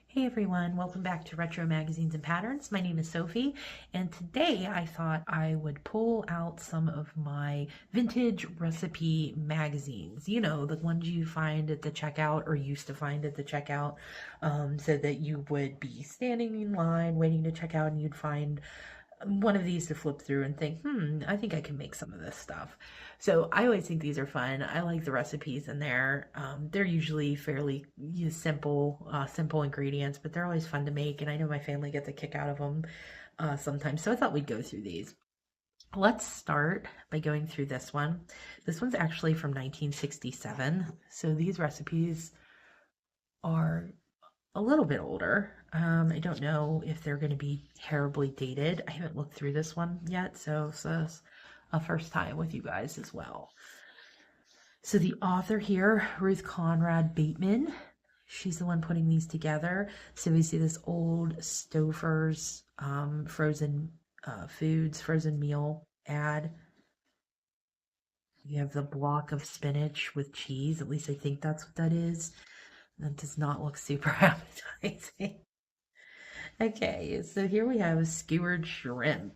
Hey everyone, welcome back to Retro Magazines and Patterns. My name is Sophie, and today I thought I would pull out some of my vintage recipe magazines. You know, the ones you find at the checkout or used to find at the checkout, so that you would be standing in line waiting to check out and you'd find one of these to flip through and think, I think I can make some of this stuff. So I always think these are fun. I like the recipes in there. They're usually fairly simple ingredients, but they're always fun to make. And I know my family gets a kick out of them sometimes. So I thought we'd go through these. Let's start by going through this one. This one's actually from 1967. So these recipes are a little bit older. I don't know if they're going to be terribly dated. I haven't looked through this one yet, so this is a first time with you guys as well. So the author here, Ruth Conrad Bateman, she's the one putting these together. So we see this old Stouffer's frozen frozen meal ad. You have the block of spinach with cheese. At least I think that's what that is. That does not look super appetizing. Okay, so here we have skewered shrimp.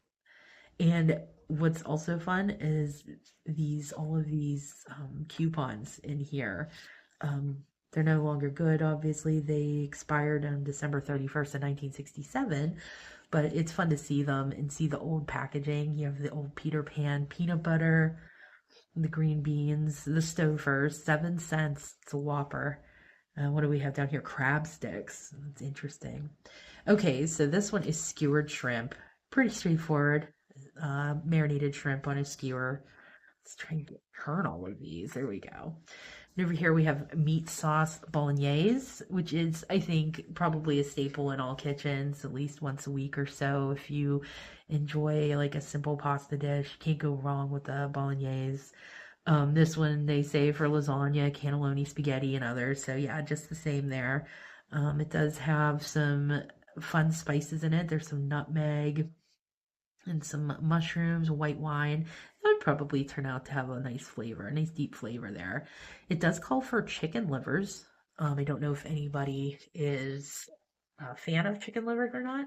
And what's also fun is all of these coupons in here. Um, they're no longer good, obviously. They expired on December 31st of 1967, but it's fun to see them and see the old packaging. You have the old Peter Pan peanut butter, the green beans, the Stouffer's, 7 cents. It's a Whopper. What do we have down here? Crab sticks. That's interesting. Okay, so this one is skewered shrimp. Pretty straightforward. Marinated shrimp on a skewer. Let's try and turn all of these. There we go. And over here we have meat sauce bolognese, which is, I think, probably a staple in all kitchens at least once a week or so. If you enjoy like a simple pasta dish, you can't go wrong with the bolognese. This one they say for lasagna, cannelloni, spaghetti, and others. So yeah, just the same there. It does have some fun spices in it. There's some nutmeg and some mushrooms, white wine. That would probably turn out to have a nice flavor, a nice deep flavor there. It does call for chicken livers. I don't know if anybody is a fan of chicken livers or not.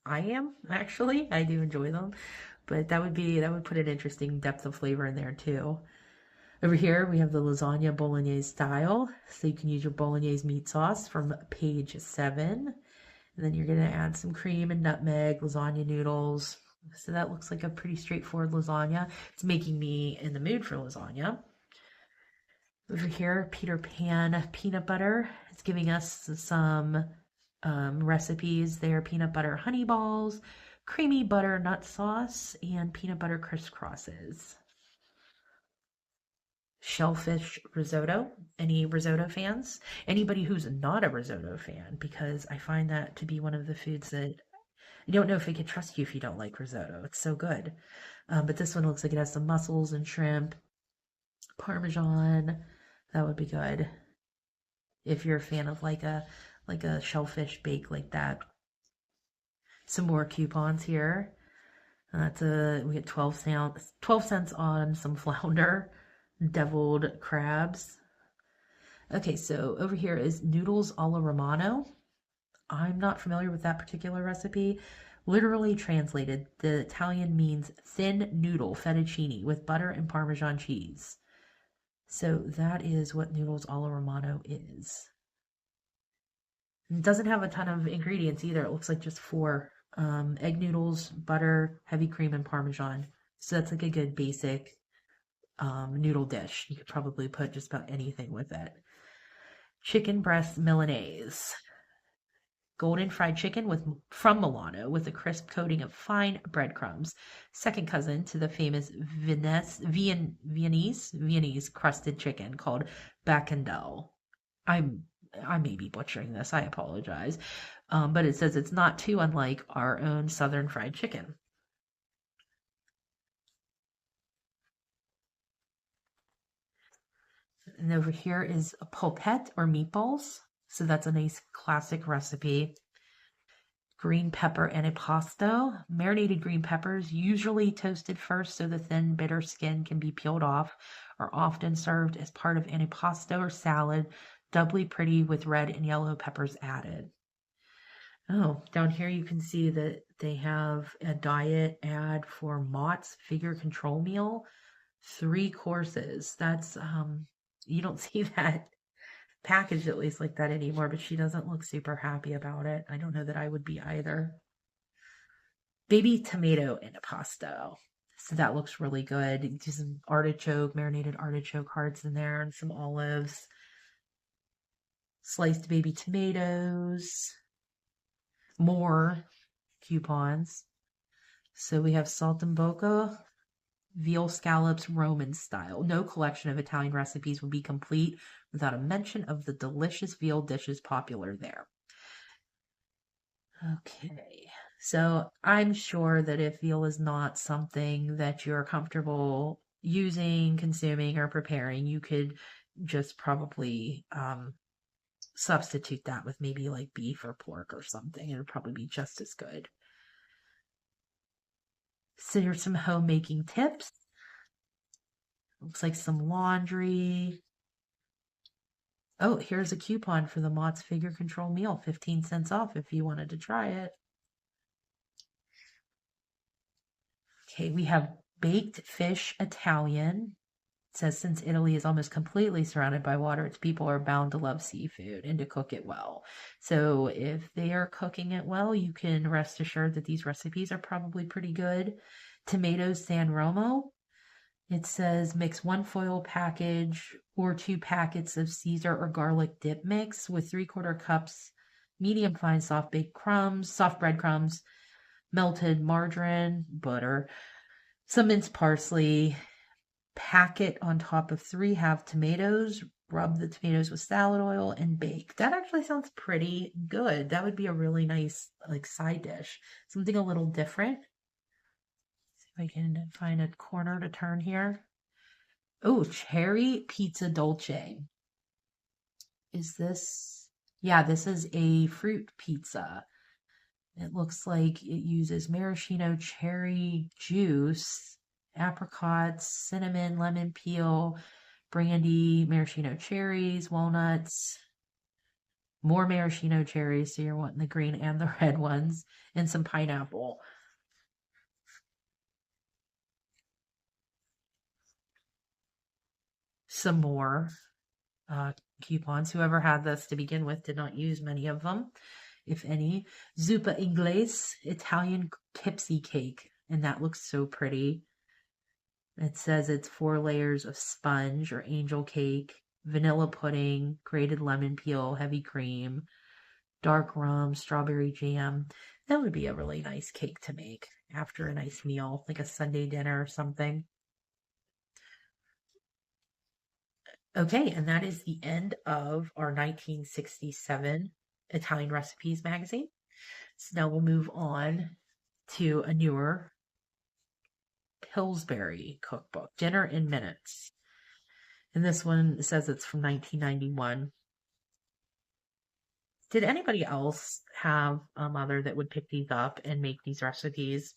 I am actually. I do enjoy them, but that would put an interesting depth of flavor in there too. Over here, we have the lasagna bolognese style. So you can use your bolognese meat sauce from page 7. And then you're going to add some cream and nutmeg, lasagna noodles. So that looks like a pretty straightforward lasagna. It's making me in the mood for lasagna. Over here, Peter Pan peanut butter. It's giving us some recipes there. Peanut butter honey balls, creamy butter nut sauce, and peanut butter crisscrosses. Shellfish risotto. Any risotto fans? Anybody who's not a risotto fan, because I find that to be one of the foods that I don't know if I could trust you if you don't like risotto. It's so good. But this one looks like it has some mussels and shrimp, parmesan. That would be good if you're a fan of like a shellfish bake like that. Some more coupons here. We get 12 cents on some flounder, deviled crabs. Okay, so over here is noodles alla Romano. I'm not familiar with that particular recipe. Literally translated, the Italian means thin noodle fettuccine with butter and Parmesan cheese. So that is what noodles alla Romano is. It doesn't have a ton of ingredients either. It looks like just 4 egg noodles, butter, heavy cream, and Parmesan. So that's like a good basic noodle dish. You could probably put just about anything with it. Chicken breast Milanese. Golden fried chicken from Milano with a crisp coating of fine breadcrumbs. Second cousin to the famous Viennese crusted chicken called Bacandel. I may be butchering this. I apologize. But it says it's not too unlike our own southern fried chicken. And over here is a polpette or meatballs. So that's a nice classic recipe. green pepper antipasto. Marinated green peppers, usually toasted first so the thin, bitter skin can be peeled off, are often served as part of antipasto or salad, doubly pretty with red and yellow peppers added. Oh, down here you can see that they have a diet ad for Mott's figure control meal, 3 courses. That's you don't see that packaged at least like that anymore, but she doesn't look super happy about it. I don't know that I would be either. Baby tomato antipasto. So that looks really good. Do some artichoke, marinated artichoke hearts in there and some olives. Sliced baby tomatoes. More coupons. So we have saltimbocca, veal scallops Roman style. No collection of Italian recipes would be complete without a mention of the delicious veal dishes popular there. Okay, so I'm sure that if veal is not something that you're comfortable using, consuming, or preparing, you could just probably substitute that with maybe like beef or pork or something. It would probably be just as good. So here's some homemaking tips. Looks like some laundry. Oh, here's a coupon for the Mott's Figure Control meal, 15 cents off if you wanted to try it. Okay, we have baked fish Italian. It says since Italy is almost completely surrounded by water, its people are bound to love seafood and to cook it well. So if they are cooking it well, you can rest assured that these recipes are probably pretty good. Tomatoes San Romo. It says mix 1 foil package or 2 packets of Caesar or garlic dip mix with 3/4 cups medium fine soft baked crumbs, soft breadcrumbs, melted margarine, butter, some minced parsley, pack it on top of 3 half tomatoes, rub the tomatoes with salad oil and bake. That actually sounds pretty good. That would be a really nice like side dish. Something a little different. See if I can find a corner to turn here. Oh, cherry pizza dolce. Is this? Yeah, this is a fruit pizza. It looks like it uses maraschino cherry juice, apricots, cinnamon, lemon peel, brandy, maraschino cherries, walnuts, more maraschino cherries, so you're wanting the green and the red ones, and some pineapple. Some more coupons. Whoever had this to begin with did not use many of them, if any. Zuppa Inglese, Italian tipsy cake, and that looks so pretty. It says it's 4 layers of sponge or angel cake, vanilla pudding, grated lemon peel, heavy cream, dark rum, strawberry jam. That would be a really nice cake to make after a nice meal, like a Sunday dinner or something. Okay, and that is the end of our 1967 Italian Recipes magazine. So now we'll move on to a newer Pillsbury cookbook, Dinner in Minutes. And this one says it's from 1991. Did anybody else have a mother that would pick these up and make these recipes?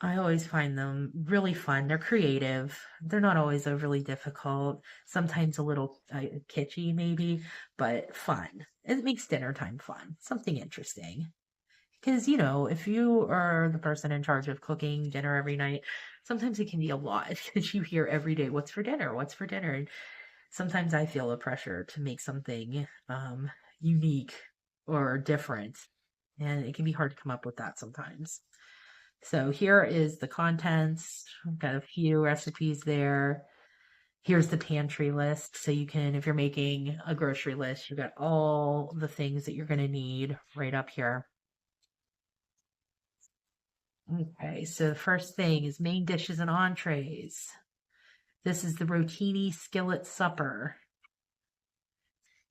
I always find them really fun. They're creative. They're not always overly difficult. Sometimes a little kitschy, maybe, but fun. It makes dinner time fun. Something interesting. Because, you know, if you are the person in charge of cooking dinner every night, sometimes it can be a lot because you hear every day, what's for dinner? What's for dinner? And sometimes I feel a pressure to make something unique or different. And it can be hard to come up with that sometimes. So here is the contents. I've got a few recipes there. Here's the pantry list. So you can, if you're making a grocery list, you've got all the things that you're going to need right up here. Okay, so the first thing is main dishes and entrees. This is the rotini skillet supper.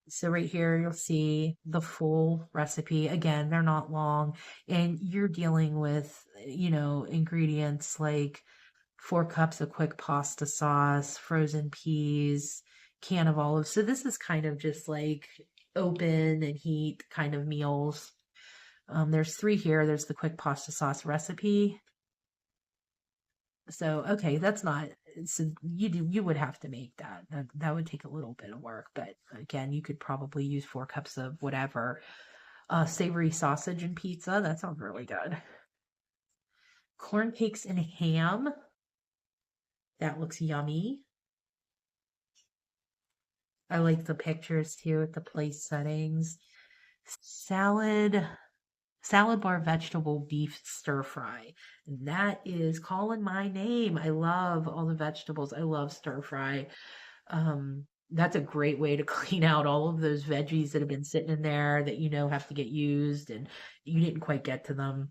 So right here, you'll see the full recipe. Again, they're not long, and you're dealing with, you know, ingredients like 4 cups of quick pasta sauce, frozen peas, can of olives. So this is kind of just like open and heat kind of meals. There's 3 here. There's the quick pasta sauce recipe. So, okay, that's not, so you would have to make that. That would take a little bit of work, but again, you could probably use 4 cups of whatever. Savory sausage and pizza. That sounds really good. Corn cakes and ham. That looks yummy. I like the pictures too with the place settings. Salad, salad bar vegetable beef stir fry. And that is calling my name. I love all the vegetables. I love stir fry. That's a great way to clean out all of those veggies that have been sitting in there that you know have to get used and you didn't quite get to them.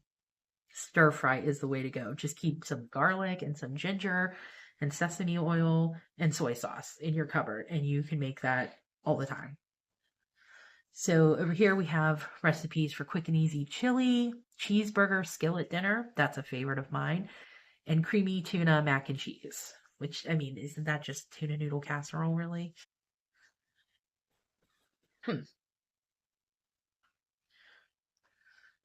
Stir fry is the way to go. Just keep some garlic and some ginger and sesame oil and soy sauce in your cupboard, and you can make that all the time. So over here we have recipes for quick and easy chili, cheeseburger skillet dinner. That's a favorite of mine. And creamy tuna mac and cheese, which, I mean, isn't that just tuna noodle casserole, really? Hmm.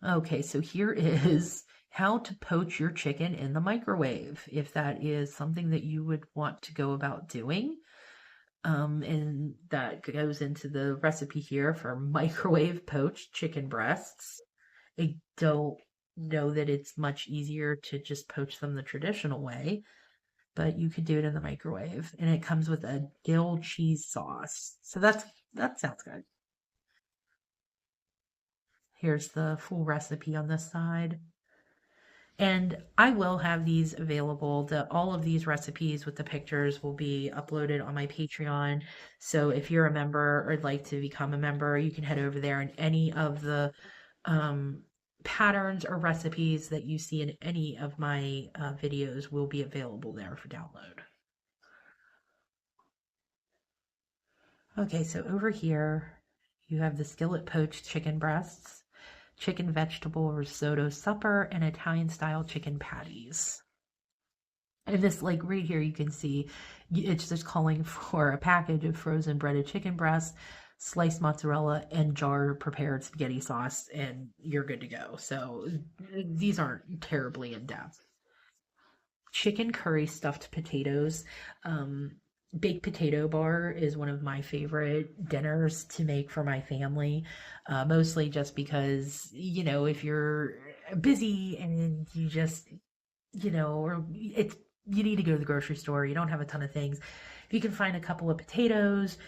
Okay, so here is how to poach your chicken in the microwave, if that is something that you would want to go about doing. And that goes into the recipe here for microwave poached chicken breasts. I don't know that it's much easier to just poach them the traditional way, but you could do it in the microwave. And it comes with a dill cheese sauce. So that sounds good. Here's the full recipe on this side. And I will have these available. All of these recipes with the pictures will be uploaded on my Patreon. So if you're a member or would like to become a member, you can head over there and any of the um, patterns or recipes that you see in any of my videos will be available there for download. Okay, so over here you have the skillet poached chicken breasts, chicken vegetable risotto supper, and Italian style chicken patties. And this, like right here, you can see it's just calling for a package of frozen breaded chicken breasts, sliced mozzarella, and jar prepared spaghetti sauce, and you're good to go. So these aren't terribly in depth. Chicken curry stuffed potatoes. Um, Baked potato bar is one of my favorite dinners to make for my family, mostly just because, if you're busy and you just or it's you need to go to the grocery store, you don't have a ton of things. If you can find a couple of potatoes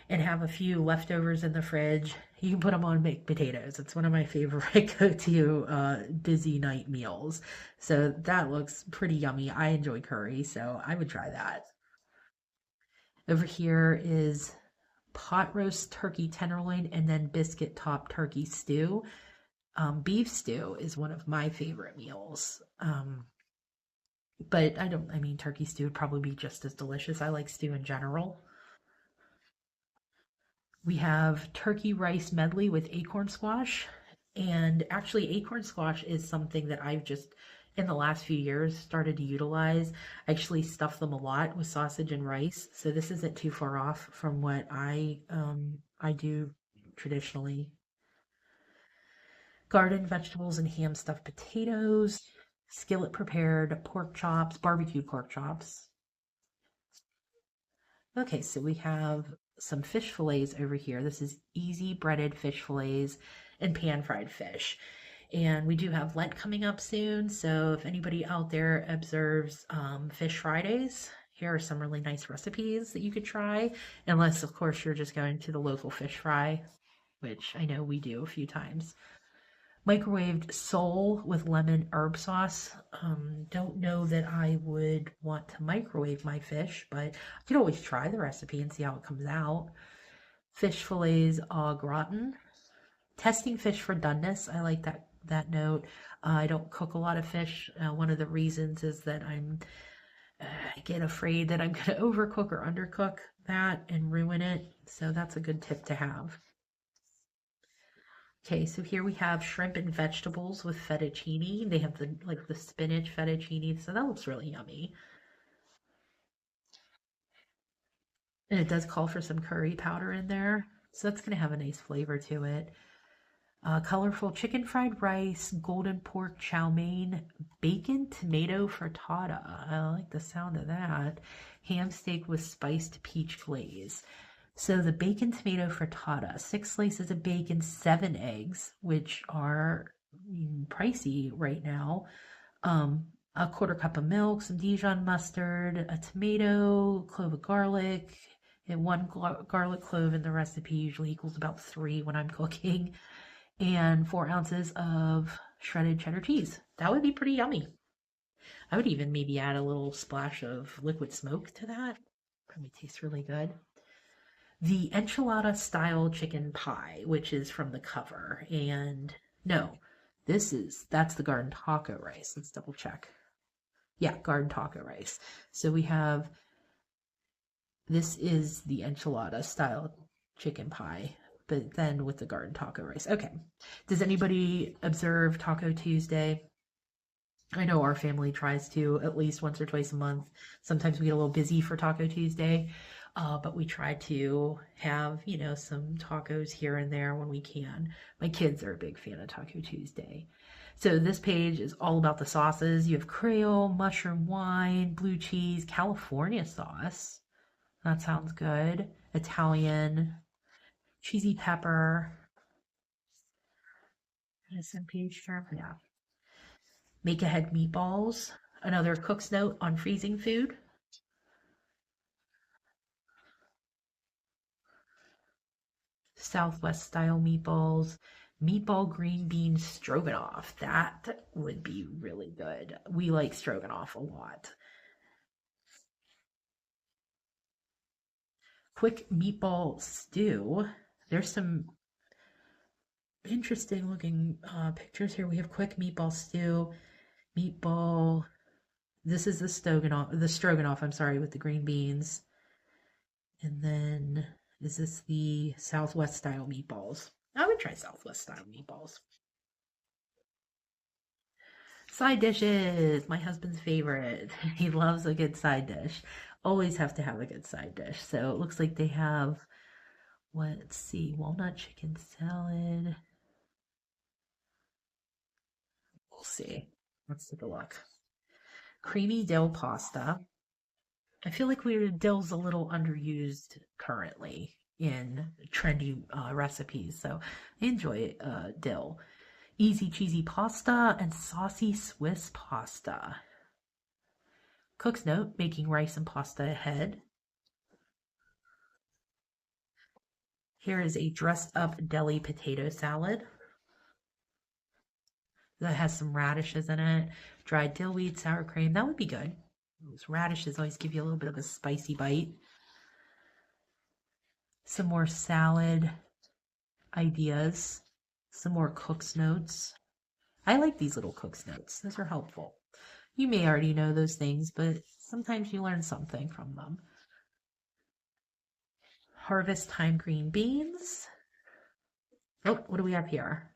and have a few leftovers in the fridge, you can put them on baked potatoes. It's one of my favorite go-to busy night meals. So that looks pretty yummy. I enjoy curry, so I would try that. Over here is pot roast turkey tenderloin and then biscuit top turkey stew. Beef stew is one of my favorite meals. But I mean, turkey stew would probably be just as delicious. I like stew in general. We have turkey rice medley with acorn squash. And actually, acorn squash is something that I've just, in the last few years, started to utilize. I actually stuff them a lot with sausage and rice. So this isn't too far off from what I do traditionally. Garden vegetables and ham stuffed potatoes, skillet prepared pork chops, barbecued pork chops. Okay, so we have some fish fillets over here. This is easy breaded fish fillets and pan fried fish. And we do have Lent coming up soon, so if anybody out there observes Fish Fridays, here are some really nice recipes that you could try. Unless, of course, you're just going to the local fish fry, which I know we do a few times. Microwaved sole with lemon herb sauce. Don't know that I would want to microwave my fish, but I could always try the recipe and see how it comes out. Fish fillets au gratin. Testing fish for doneness. I like that note. I don't cook a lot of fish. One of the reasons is that I get afraid that I'm going to overcook or undercook that and ruin it. So that's a good tip to have. Okay, so here we have shrimp and vegetables with fettuccine. They have the spinach fettuccine, so that looks really yummy. And it does call for some curry powder in there, so that's gonna have a nice flavor to it. Colorful chicken fried rice, golden pork chow mein, bacon tomato frittata. I like the sound of that. Ham steak with spiced peach glaze. So the bacon tomato frittata, 6 slices of bacon, 7 eggs, which are pricey right now. A quarter cup of milk, some Dijon mustard, a tomato, clove of garlic, and one garlic clove in the recipe usually equals about 3 when I'm cooking, and 4 ounces of shredded cheddar cheese. That would be pretty yummy. I would even maybe add a little splash of liquid smoke to that. Probably tastes really good. The enchilada style chicken pie, which is from the cover, and no, that's the garden taco rice. Let's double check. Yeah, garden taco rice. So we have, this is the enchilada style chicken pie, but then with the garden taco rice. Okay. Does anybody observe Taco Tuesday? I know our family tries to at least once or twice a month. Sometimes we get a little busy for Taco Tuesday, but we try to have, some tacos here and there when we can. My kids are a big fan of Taco Tuesday. So this page is all about the sauces. You have Creole, mushroom wine, blue cheese, California sauce. That sounds good. Italian, cheesy pepper. Innocent page term. Yeah. Make ahead meatballs. Another cook's note on freezing food. Southwest style meatballs. Meatball green bean stroganoff. That would be really good. We like stroganoff a lot. Quick meatball stew. There's some interesting looking pictures here. We have quick meatball stew, meatball. This is the stroganoff, I'm sorry, with the green beans. And then is this the Southwest style meatballs? I would try Southwest style meatballs. Side dishes, my husband's favorite. He loves a good side dish. Always have to have a good side dish. So it looks like they have, let's see, walnut chicken salad. We'll see. Let's take a look. Creamy dill pasta. I feel like dill's a little underused currently in trendy recipes, so I enjoy dill. Easy cheesy pasta and saucy Swiss pasta. Cook's note, making rice and pasta ahead. Here is a dressed up deli potato salad that has some radishes in it, dried dill weed, sour cream. That would be good. Those radishes always give you a little bit of a spicy bite. Some more salad ideas, some more cook's notes. I like these little cook's notes. Those are helpful. You may already know those things, but sometimes you learn something from them. Harvest time green beans. Oh, what do we have here?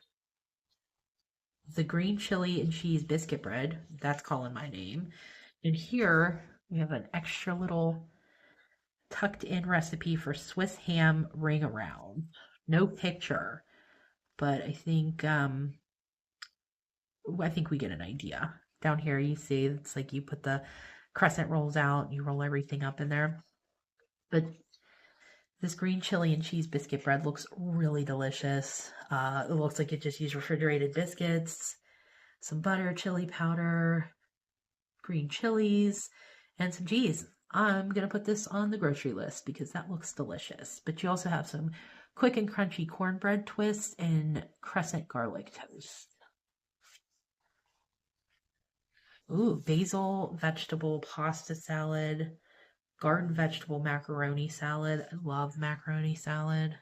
The green chili and cheese biscuit bread. That's calling my name. And here we have an extra little tucked in recipe for Swiss ham ring around. No picture, but I think we get an idea. Down here you see it's like you put the crescent rolls out, you roll everything up in there. But this green chili and cheese biscuit bread looks really delicious. It looks like it just used refrigerated biscuits, some butter, chili powder, green chilies, and some cheese. I'm going to put this on the grocery list because that looks delicious. But you also have some quick and crunchy cornbread twists and crescent garlic toast. Ooh, basil vegetable pasta salad, garden vegetable macaroni salad. I love macaroni salad.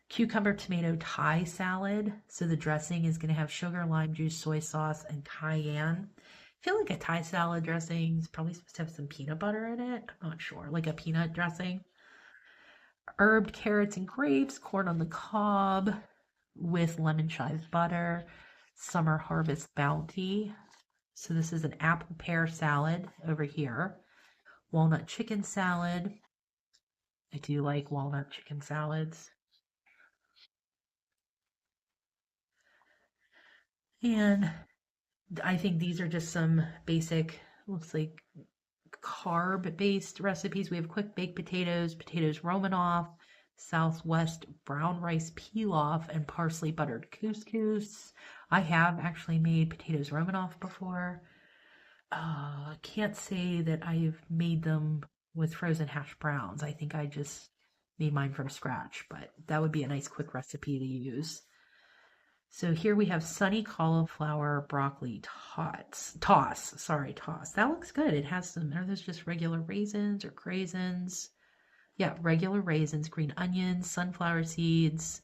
Cucumber tomato Thai salad. So the dressing is going to have sugar, lime juice, soy sauce, and cayenne. I feel like a Thai salad dressing is probably supposed to have some peanut butter in it. I'm not sure. Like a peanut dressing. Herbed carrots and grapes, corn on the cob with lemon chive butter, summer harvest bounty. So this is an apple pear salad over here. Walnut chicken salad. I do like walnut chicken salads. And I think these are just some basic, looks like carb-based recipes. We have quick baked potatoes, potatoes Romanoff, Southwest brown rice pilaf, and parsley buttered couscous. I have actually made potatoes Romanoff before. Can't say that I've made them with frozen hash browns. I think I just made mine from scratch, but that would be a nice quick recipe to use. So here we have sunny cauliflower broccoli toss. That looks good. It has some, are those just regular raisins or craisins? Yeah, regular raisins, green onions, sunflower seeds.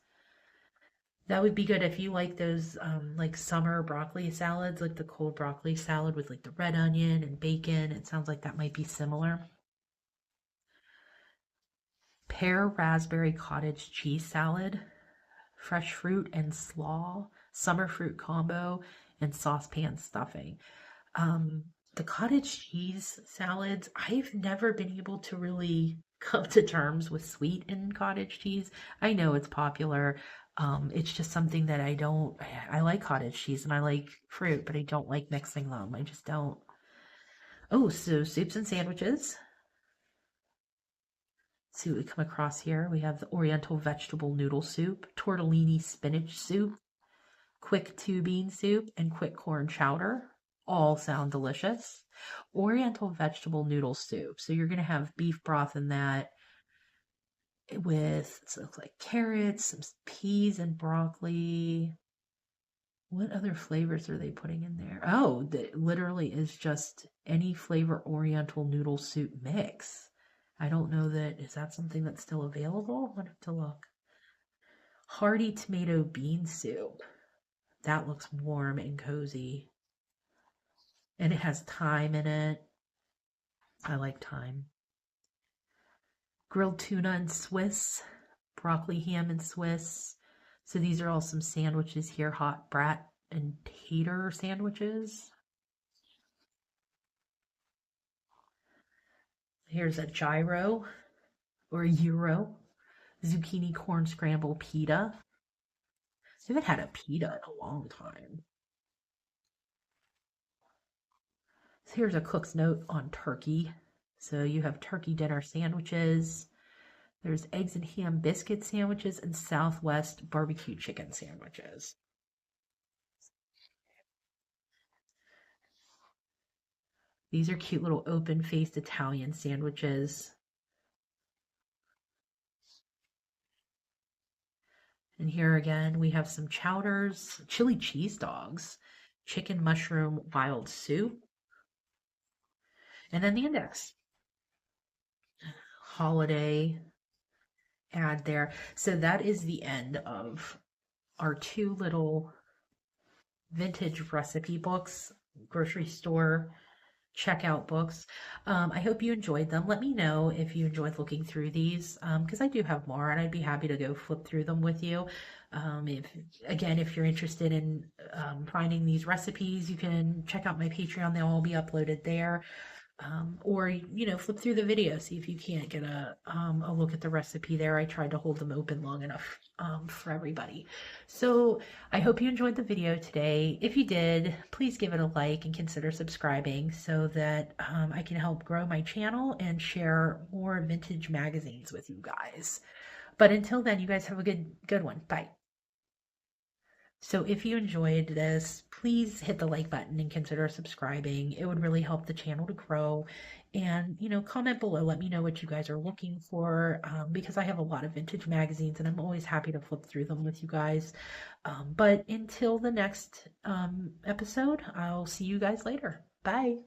That would be good if you like those like summer broccoli salads, like the cold broccoli salad with like the red onion and bacon. It sounds like that might be similar. Pear raspberry cottage cheese salad, fresh fruit and slaw, summer fruit combo, and saucepan stuffing. Um, the cottage cheese salads, I've never been able to really come to terms with sweet in cottage cheese. I know it's popular. It's just something that I like cottage cheese and I like fruit, but I don't like mixing them. I just don't. Oh, so soups and sandwiches. See what we come across here. We have the Oriental vegetable noodle soup, tortellini spinach soup, quick two bean soup, and quick corn chowder. All sound delicious. Oriental vegetable noodle soup. So you're going to have beef broth in that with, it looks like carrots, some peas and broccoli. What other flavors are they putting in there? Oh, that literally is just any flavor Oriental noodle soup mix. I don't know that, is that something that's still available? I'll have to look. Hearty tomato bean soup. That looks warm and cozy. And it has thyme in it. I like thyme. Grilled tuna and Swiss, broccoli ham and Swiss. So these are all some sandwiches here, hot brat and tater sandwiches. Here's a gyro or a euro, zucchini corn scramble pita. I haven't had a pita in a long time. So here's a cook's note on turkey. So you have turkey dinner sandwiches. There's eggs and ham biscuit sandwiches and Southwest barbecue chicken sandwiches. These are cute little open-faced Italian sandwiches. And here again, we have some chowders, chili cheese dogs, chicken mushroom wild soup, and then the index. Holiday ad there. So that is the end of our two little vintage recipe books, grocery store checkout books. I hope you enjoyed them. Let me know if you enjoyed looking through these, because I do have more and I'd be happy to go flip through them with you. If you're interested in finding these recipes, you can check out my Patreon. They'll all be uploaded there. Or flip through the video, see if you can't get a look at the recipe there. I tried to hold them open long enough for everybody. So I hope you enjoyed the video today. If you did, please give it a like and consider subscribing so that I can help grow my channel and share more vintage magazines with you guys. But until then, you guys have a good one. Bye. So if you enjoyed this, please hit the like button and consider subscribing. It would really help the channel to grow. And, comment below. Let me know what you guys are looking for, because I have a lot of vintage magazines and I'm always happy to flip through them with you guys. But until the next episode, I'll see you guys later. Bye.